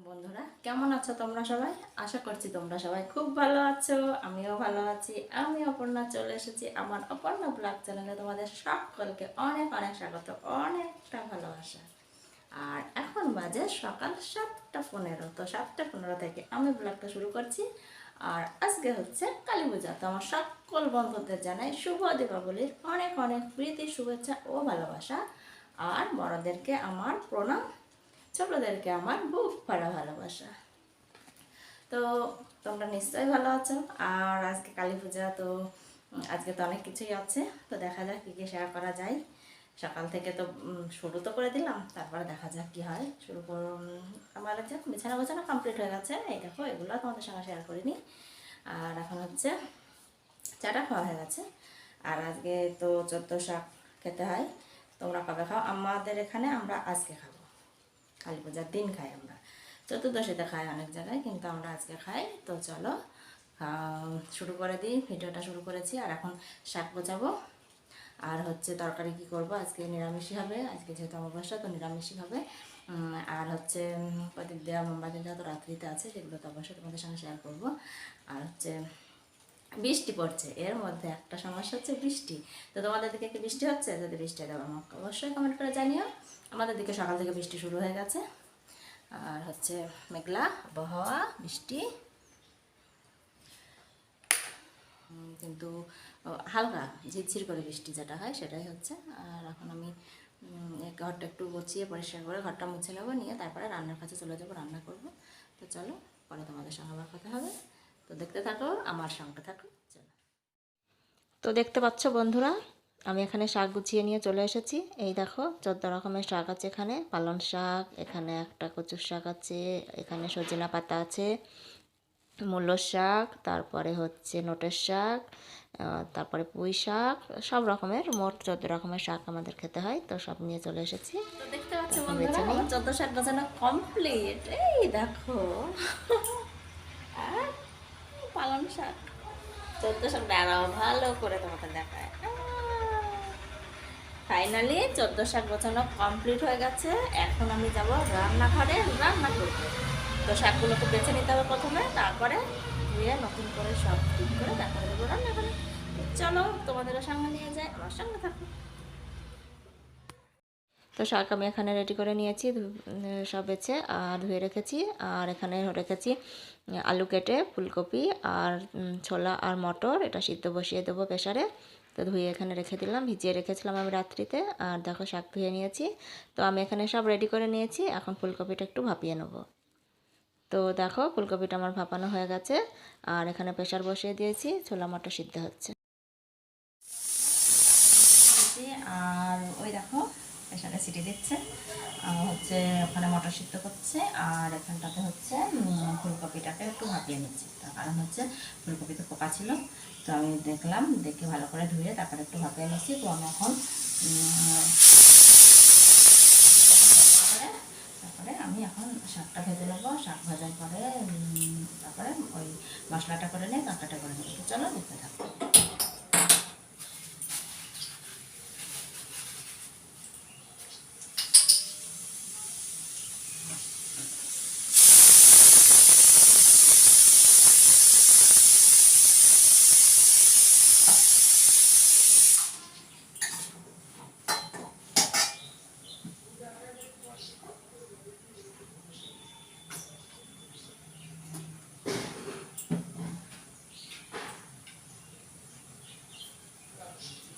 বন্ধুরা কেমন আছো তোমরা সবাই? আশা করছি তোমরা সবাই খুব ভালো আছো। আমিও ভালো আছি। আমি অপর্ণা চলে এসেছি আমার অপর্ণা ব্লগ চ্যানেলে। তোমাদের সকলকে অনেক অনেক স্বাগত, অনেকটা ভালোবাসা। আর এখন বাজে সকাল 7:15। তো 7:15 থেকে আমি ব্লগটা শুরু করছি। আর আজকে হচ্ছে কালী পূজা। তো আমার সকল বন্ধুদের জানাই শুভ দীপাবলির অনেক অনেক প্রীতি, শুভেচ্ছা ও ভালোবাসা। আর বড়দেরকে আমার প্রণাম, ছোটদেরকে আমার বুক ভরা ভালোবাসা। তো তোমরা নিশ্চয়ই ভালো আছো। আর আজকে কালী পূজা, তো আজকে তো অনেক কিছুই আছে। তো দেখা যাক কী কী শেয়ার করা যায়। সকাল থেকে তো শুরু তো করে দিলাম, তারপরে দেখা যাক কী হয়। শুরু করুন। আমার হচ্ছে বিছানা গোছানো কমপ্লিট হয়ে গেছে। এই দেখো, এগুলো তোমাদের সঙ্গে শেয়ার করিনি। আর এখন হচ্ছে চাটা খাওয়া হয়ে গেছে। আর আজকে তো 14 শাক খেতে হয়। তোমরা কবে খাও? আমাদের এখানে আমরা আজকে খাবো। কালী পূজার দিন খাই আমরা। চতুর্দশীতে খাই অনেক জায়গায়, কিন্তু আমরা আজকে খাই। তো চলো শুরু করে দিই। ভিডিওটা শুরু করেছি। আর এখন শাক গোছাবো। আর হচ্ছে তরকারি কি করব, আজকে নিরামিষই হবে। আজকে যেহেতু অমাবস্যা, তো নিরামিষই হবে। আর হচ্ছে প্রদীপ দেওয়া, মোমবাতি দেওয়া তো রাত্রিতে আছে, সেগুলো তো অবশ্যই তোমাদের সঙ্গে শেয়ার করব। আর হচ্ছে বৃষ্টি পড়ছে, এর মধ্যে একটা সমস্যা হচ্ছে বৃষ্টি। তো তোমাদের দিকে কি বৃষ্টি হচ্ছে? যদি বৃষ্টি দেবে আমাকে অবশ্যই কমেন্ট করে জানিও। আমাদের দিকে সকাল থেকে বৃষ্টি শুরু হয়ে গেছে। আর হচ্ছে মেঘলা আবহাওয়া, বৃষ্টি, কিন্তু হালকা ঝিরঝির করে বৃষ্টি যেটা হয় সেটাই হচ্ছে। আর এখন আমি ঘরটা একটু গুছিয়ে পরিষ্কার করে ঘরটা মুছে নেবো, নিয়ে তারপরে রান্নার কাছে চলে যাবো, রান্না করব। তো চলো, পরে তোমাদের সঙ্গে আবার কথা হবে। তো দেখতে থাকো, আমার সঙ্গে থাকো, চলো। তো দেখতে পাচ্ছ বন্ধুরা, আমি এখানে শাক গুছিয়ে নিয়ে চলে এসেছি। এই দেখো 14 রকমের শাক আছে এখানে। পালং শাক, এখানে একটা কচুর শাক আছে, এখানে সজনা পাতা আছে, মূলো শাক, তারপরে হচ্ছে নোটের শাক, তারপরে পুঁই শাক, সব রকমের মোট 14 রকমের শাক আমাদের খেতে হয়। তো সব নিয়ে চলে এসেছি। তো দেখতে পাচ্ছ বন্ধুরা, আমার 14 শাক বাজানো কমপ্লিট। এই দেখো, আর পালং শাক, 14 শাক দাঁড়াও ভালো করে তোমাকে দেখায়। ফাইনালি 14 শাক গোছানো কমপ্লিট হয়ে গেছে। এখন আমি যাব রান্নাঘরে, রান্না করবো। তো শাকগুলোকে বেছে নিতে হবে প্রথমে, তারপরে ধুয়ে নতুন করে সব ঠিক করে তারপরে দেবো রান্নাঘরে। চলো তোমাদেরও সঙ্গে নিয়ে যাই, আমার সঙ্গে থাকো। তো শাক আমি এখানে রেডি করে নিয়েছি, সব বেছে আর ধুয়ে রেখেছি। আর এখানে রেখেছি আলু কেটে, ফুলকপি আর ছোলা আর মটর, এটা সিদ্ধ বসিয়ে দেবো প্রেসারে। তো ধুয়ে এখানে রেখে দিলাম, ভিজিয়ে রেখেছিলাম আমি রাত্রিতে। আর দেখো শাক ধুয়ে নিয়েছি। তো আমি এখানে সব রেডি করে নিয়েছি। এখন ফুলকপিটা একটু ভাপিয়ে নেব। তো দেখো ফুলকপিটা আমার ভাপানো হয়ে গেছে। আর এখানে প্রেসার বসিয়ে দিয়েছি, ছোলা মটর সিদ্ধ হচ্ছে। আর ওই দেখো প্রেসারে সিটি দিচ্ছে, হচ্ছে ওখানে মটর সিদ্ধ করছে। আর এখানটাতে হচ্ছে ফুলকপিটাকে একটু ভাপিয়ে নিচ্ছি। তার কারণ হচ্ছে ফুলকপিতে পোকা ছিল, তো আমি দেখলাম, দেখে ভালো করে ধুয়ে তারপরে একটু ভাপিয়ে নিচ্ছি। তো আমি এখন তারপরে আমি এখন শাকটা ভেজে নেবো। শাক ভাজার পরে তারপরে ওই মশলাটা করে নিয়ে তরকারিটা করে নেবো। চলো দেখতে থাকবো।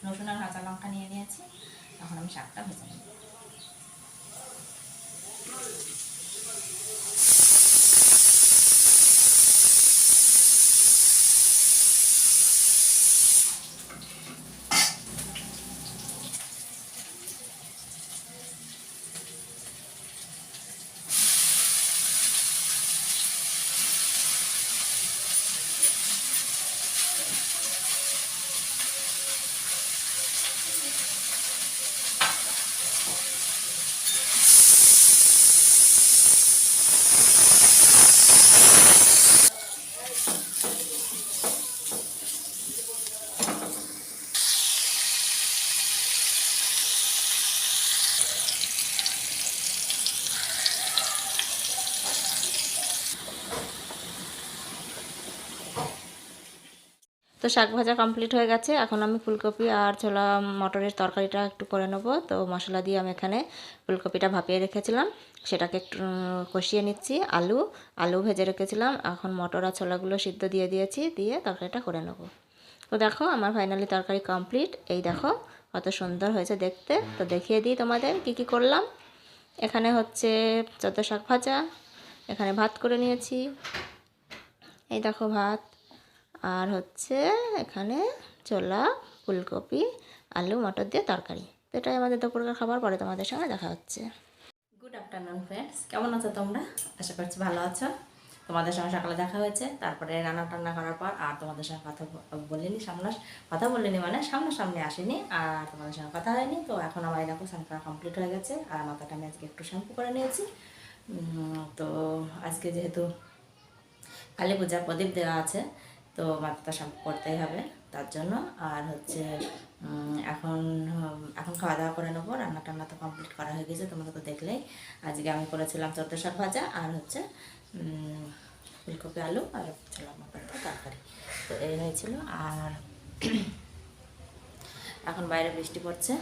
রসুন আর কাঁচা লঙ্কা নিয়ে নিয়েছি, এখন আমি শাকটা ভেজে নেব। তো শাক ভাজা কমপ্লিট হয়ে গেছে। এখন আমি ফুলকপি আর ছোলা মটরের তরকারিটা একটু করে নেব। তো মশলা দিয়ে আমি এখানে ফুলকপিটা ভাপিয়ে রেখেছিলাম, সেটাকে একটু কষিয়ে নিচ্ছি। আলু ভেজে রেখেছিলাম, এখন মটর আর ছোলাগুলো সিদ্ধ দিয়ে দিয়েছি, দিয়ে তরকারিটা করে নেব। তো দেখো আমার ফাইনালি তরকারি কমপ্লিট। এই দেখো কত সুন্দর হয়েছে দেখতে। তো দেখিয়ে দিই তোমাদের কি কি করলাম। এখানে হচ্ছে চোদ্দো শাক ভাজা, এখানে ভাত করে নিয়েছি, এই দেখো ভাত, আর হচ্ছে এখানে ছোলা, ফুলকপি, আলু মটর দিয়ে তরকারি। তো এটাই আমাদের দুপুরের খাবার। পরে তোমাদের সঙ্গে দেখা হচ্ছে। গুড আফটারনুন ফ্রেন্ডস, কেমন আছো তোমরা? আশা করছি ভালো আছো। তোমাদের সঙ্গে সকালে দেখা হয়েছে, তারপরে রান্না টান্না করার পর আর তোমাদের সঙ্গে কথা বলিনি মানে সামনাসামনি আসিনি, আর তোমাদের সঙ্গে কথা হয়নি। তো এখন আমার দেখো স্নান করা কমপ্লিট হয়ে গেছে, আর মাথাটা আমি আজকে একটু শ্যাম্পু করে নিয়েছি। তো আজকে যেহেতু কালী পূজা, প্রদীপ দেওয়া আছে, তো মাথাটা শ্যাম্পু করতেই হবে তার জন্য। আর হচ্ছে এখন এখন খাওয়া দাওয়া করে নেবো। রান্না টান্না তো কমপ্লিট করা হয়ে গেছে, তোমরা তো দেখলেই। আজকে আমি করেছিলাম চোদ্দো শাক ভাজা, আর হচ্ছে ফুলকপি আলু আর ছোলা মটর তরকারি। তো এই হয়েছিল। আর এখন বাইরে বৃষ্টি পড়ছে,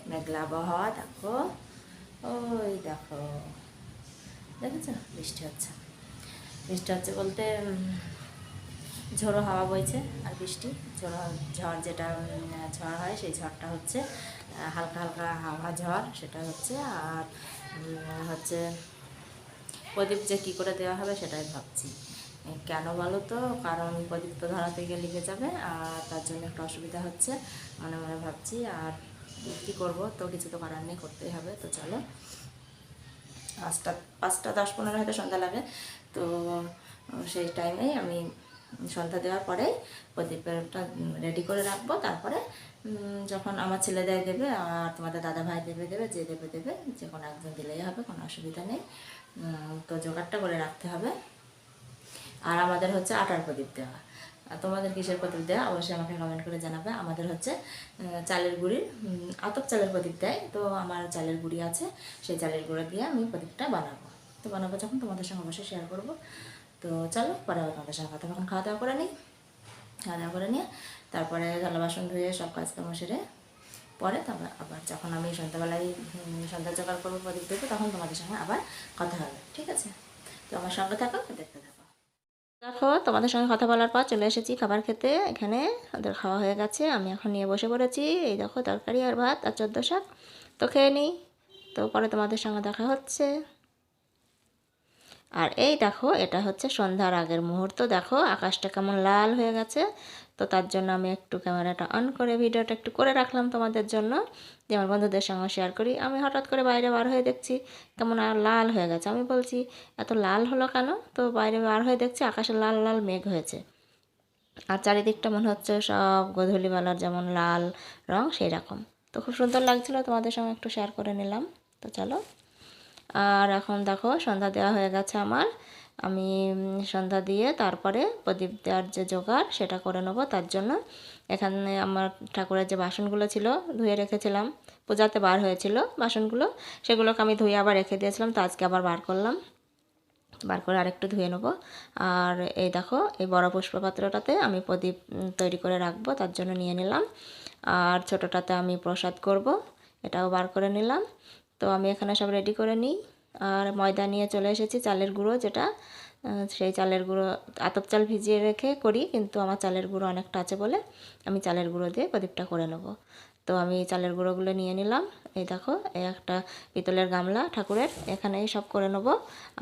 মেঘলা আবহাওয়া। দেখো, ওই দেখো, দেখেছো বৃষ্টি হচ্ছে। বৃষ্টি হচ্ছে বলতে ঝোড়ো হাওয়া বইছে আর বৃষ্টি। ঝড় যেটা ঝড় হয়, সেই ঝড়টা হচ্ছে হালকা হালকা হাওয়া ঝড়, সেটা হচ্ছে। আর হচ্ছে প্রদীপ যে কী করে দেওয়া হবে সেটাই ভাবছি। কেন বলো তো, কারণ প্রদীপ তো ধরাতে গিয়ে লিখে যাবে, আর তার জন্য একটু অসুবিধা হচ্ছে, মনে মনে ভাবছি। আর কী করবো, তো কিছু তো করার নেই, করতেই হবে। তো চলো, 5টা 10-15 হয়তো সন্ধ্যা লাগে। তো সেই টাইমেই আমি সন্ধ্যা দেওয়ার পরেই প্রদীপটা রেডি করে রাখবো। তারপরে যখন আমার ছেলে দেবে, আর তোমাদের দাদা ভাই দেবে, যে দেবে, যে কোনো একজন দিলেই হবে, কোনো অসুবিধা নেই। তো জোগাড়টা করে রাখতে হবে। আর আমাদের হচ্ছে আটার প্রদীপ দেওয়া। আর তোমাদের কিসের প্রদীপ দেওয়া অবশ্যই আমাকে কমেন্ট করে জানাবে। আমাদের হচ্ছে চালের গুঁড়ির, আতপ চালের প্রদীপ দেয়। তো আমার চালের গুঁড়ি আছে, সেই চালের গুঁড়ো দিয়ে আমি প্রদীপটা বানাবো। তো বানাবো যখন তোমাদের সঙ্গে অবশ্যই শেয়ার করবো। তো চলো, পরে আবার তোমাদের সঙ্গে কথা। এখন খাওয়া দাওয়া করে নিই। খাওয়া দাওয়া করে নিয়ে তারপরে থালা বাসন ধুয়ে সব কাজকর্ম সেরে পরে তারপর আবার যখন আমি সন্ধ্যাবেলায় সন্ধ্যা জোগাড় করবো, প্রদীপ দেবো, তখন তোমাদের সঙ্গে আবার কথা হবে। ঠিক আছে? তো আমার সঙ্গে থাকো, দেখতে থাকো। দেখো, তোমাদের সঙ্গে কথা বলার পর চলে এসেছি খাবার খেতে। এখানে ওদের খাওয়া হয়ে গেছে, আমি এখন নিয়ে বসে পড়েছি। এই দেখো তরকারি আর ভাত আর চোদ্দো শাক। তো খেয়ে নিই, তো পরে তোমাদের সঙ্গে দেখা হচ্ছে। আর এই দেখো, এটা হচ্ছে সন্ধ্যার আগের মুহূর্ত। দেখো আকাশটা কেমন লাল হয়ে গেছে। তো তার জন্য আমি একটু ক্যামেরাটা অন করে ভিডিওটা একটু করে রাখলাম তোমাদের জন্য, যে আমার বন্ধুদের সঙ্গে শেয়ার করি। আমি হঠাৎ করে বাইরে বার হয়ে দেখছি কেমন আর লাল হয়ে গেছে। আমি বলছি এত লাল হলো কেন? তো বাইরে বার হয়ে দেখছি আকাশে লাল লাল মেঘ হয়েছে, আর চারিদিকটা মনে হচ্ছে সব গোধূলিবেলার যেমন লাল রং, সেই রকম। তো খুব সুন্দর লাগছিলো, তোমাদের সঙ্গে একটু শেয়ার করে নিলাম। তো চলো, আর এখন দেখো সন্ধ্যা দেওয়া হয়ে গেছে আমার। আমি সন্ধ্যা দিয়ে তারপরে প্রদীপ দেওয়ার যে জোগাড় সেটা করে নেবো। তার জন্য এখানে আমার ঠাকুরের যে বাসনগুলো ছিল ধুয়ে রেখেছিলাম, পূজাতে বার হয়েছিল বাসনগুলো, সেগুলোকে আমি ধুয়ে আবার রেখে দিয়েছিলাম। তো আজকে আবার বার করলাম, বার করে আরেকটু ধুয়ে নেবো। আর এই দেখো, এই বড় পুষ্পপাত্রটাতে আমি প্রদীপ তৈরি করে রাখবো, তার জন্য নিয়ে নিলাম। আর ছোটোটাতে আমি প্রসাদ করব, এটাও বার করে নিলাম। তো আমি এখানে সব রেডি করে নিই। আর ময়দা নিয়ে চলে এসেছি, চালের গুঁড়ো যেটা, সেই চালের গুঁড়ো আতপ চাল ভিজিয়ে রেখে করি, কিন্তু আমার চালের গুঁড়ো অনেকটা আছে বলে আমি চালের গুঁড়ো দিয়ে প্রদীপটা করে নেব। তো আমি চালের গুঁড়োগুলো নিয়ে নিলাম। এই দেখো, এই একটা পিতলের গামলা ঠাকুরের, এখানেই সব করে নেব।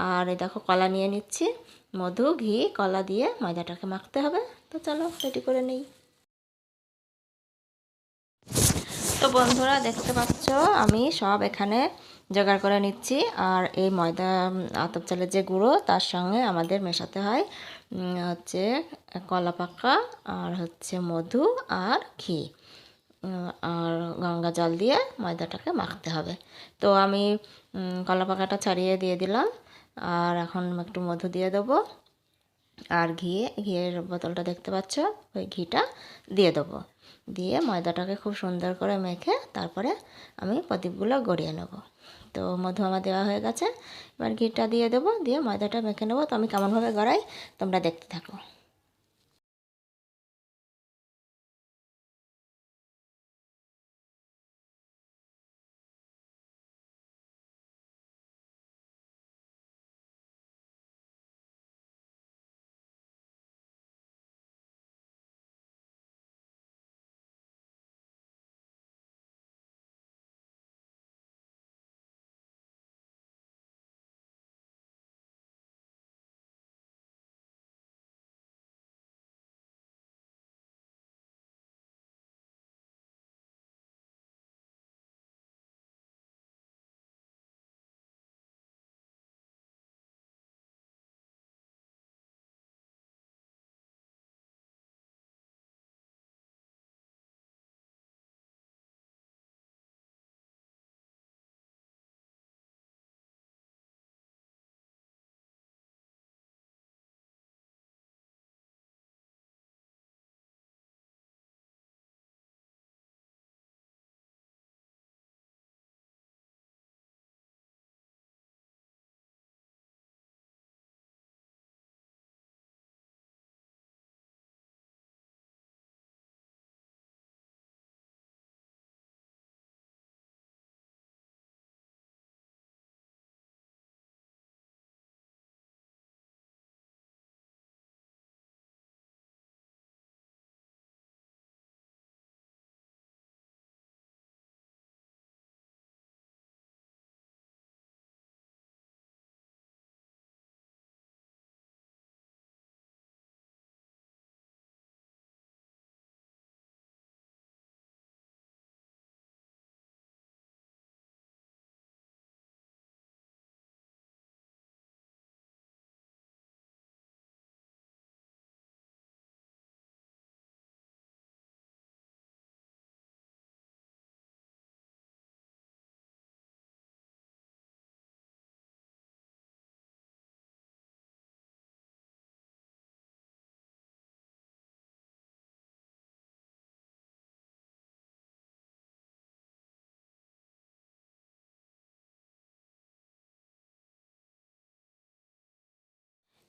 আর এই দেখো কলা নিয়ে নিচ্ছি, মধু, ঘি, কলা দিয়ে ময়দাটাকে মাখতে হবে। তো চলো রেডি করে নিই। তো বন্ধুরা দেখতে পাচ্ছ আমি সব এখানে জোগাড় করে নিচ্ছি। আর এই ময়দা আতপ চালের যে গুঁড়ো, তার সঙ্গে আমাদের মেশাতে হয় হচ্ছে কলা পাকা, আর হচ্ছে মধু আর ঘি, আর গঙ্গা জল দিয়ে ময়দাটাকে মাখতে হবে। তো আমি কলা পাকাটা ছাড়িয়ে দিয়ে দিলাম, আর এখন একটু মধু দিয়ে দেবো, আর ঘিয়ের বোতলটা দেখতে পাচ্ছ, ওই ঘিটা দিয়ে দেবো। দিয়ে ময়দাটাকে খুব সুন্দর করে মেখে তারপরে আমি প্রদীপগুলো গড়িয়ে নেব। তো মধু আমার দেওয়া হয়ে গেছে, এবার ঘিটা দিয়ে দেবো, দিয়ে ময়দাটা মেখে নেবো। তো আমি কেমনভাবে গড়াই তোমরা দেখতে থাকো।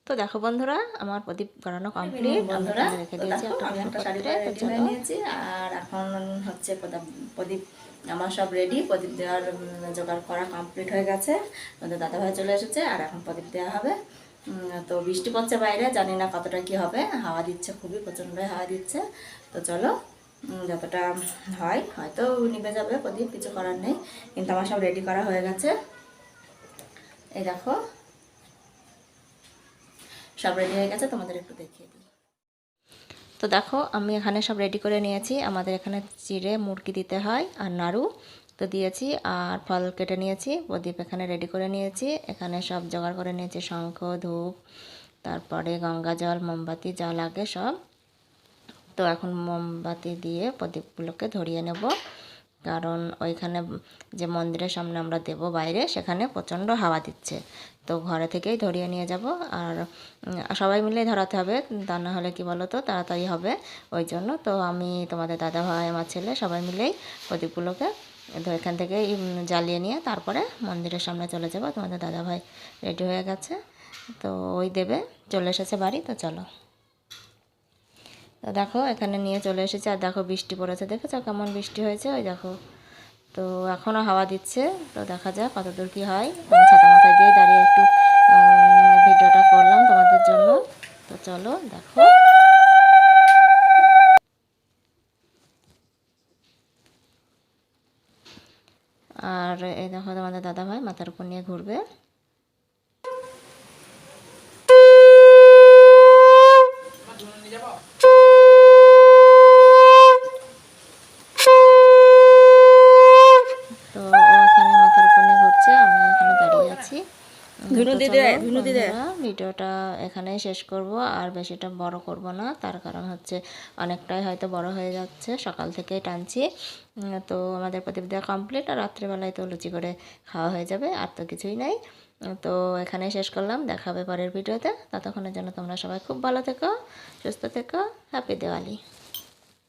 তো দেখো বন্ধুরা, আমার প্রদীপ করানো কমপ্লিট। বন্ধুরা রেখে দিয়েছি একটা শাড়ি পরে নিয়েছি, আর এখন হচ্ছে প্রদীপ আমার সব রেডি। প্রদীপ দেওয়ার জোগাড় করা কমপ্লিট হয়ে গেছে। আমাদের দাদাভাই চলে এসেছে, আর এখন প্রদীপ দেওয়া হবে। তো বৃষ্টি পড়ছে বাইরে, জানি না কতটা কি হবে। হাওয়া দিচ্ছে, খুবই প্রচণ্ড হাওয়া দিচ্ছে। তো চলো, যতটা হয় হয়তো নিভে যাবে প্রদীপ, কিছু করার নেই। কিন্তু আমার সব রেডি করা হয়ে গেছে। এই দেখো সব রেডি হয়ে গেছে, তোমাদের একটু দেখিয়ে দিই। তো দেখো আমি এখানে সব রেডি করে নিয়েছি। আমাদের এখানে চিড়ে মুরগি দিতে হয়, আর নাড়ু তো দিয়েছি, আর ফল কেটে নিয়েছি। প্রদীপ এখানে রেডি করে নিয়েছি। এখানে সব জোগাড় করে নিয়েছি, শঙ্খ, ধূপ, তারপরে গঙ্গা জল, মোমবাতি, যা লাগে সব। তো এখন মোমবাতি দিয়ে প্রদীপগুলোকে ধরিয়ে নেব, কারণ ওইখানে যে মন্দিরের সামনে আমরা দেব বাইরে, সেখানে প্রচণ্ড হাওয়া দিচ্ছে। তো ঘরে থেকেই ধরিয়ে নিয়ে যাব, আর সবাই মিলে ধরাতে হবে, তা না হলে কি বলো তো তাড়াতাড়ি হবে। ওই জন্য তো আমি, তোমাদের দাদা ভাই, আমার ছেলে সবাই মিলেই প্রদীপগুলোকে এখান থেকেই জ্বালিয়ে নিয়ে তারপরে মন্দিরের সামনে চলে যাব। তোমাদের দাদা ভাই রেডি হয়ে গেছে, তো ওই দেবে, চলে এসেছে বাড়ি। তো চলো, তো দেখো এখানে নিয়ে চলে এসেছি। আর দেখো বৃষ্টি পড়েছে, দেখেছো কেমন বৃষ্টি হয়েছে, ওই দেখো। তো এখনও হাওয়া দিচ্ছে, তো দেখা যাক কতদূর কী হয়। আমি ছাতা মাথায় দিয়ে দাঁড়িয়ে একটু ভিডিওটা করলাম তোমাদের জন্য। তো চলো দেখো। আর এই দেখো তোমাদের দাদাভাই মাথার উপর নিয়ে ঘুরবে। তো ও এখানে মাথার উপর নিয়ে ঘুরছে, আমি এখানে দাঁড়িয়ে আছি। ভিডিওটা এখানেই শেষ করব, আর বেশিটা বড় করব না। তার কারণ হচ্ছে অনেকটাই হয়তো বড় হয়ে যাচ্ছে, সকাল থেকেই টানছি। তো আমাদের প্রদীপ দেওয়া কমপ্লিট, আর রাত্রিবেলায় তো লুচি করে খাওয়া হয়ে যাবে, আর তো কিছুই নাই। তো এখানেই শেষ করলাম, দেখা হবে পরের ভিডিওতে। ততক্ষণের জন্য তোমরা সবাই খুব ভালো থেকো, সুস্থ থেকো। হ্যাপি দিওয়ালি।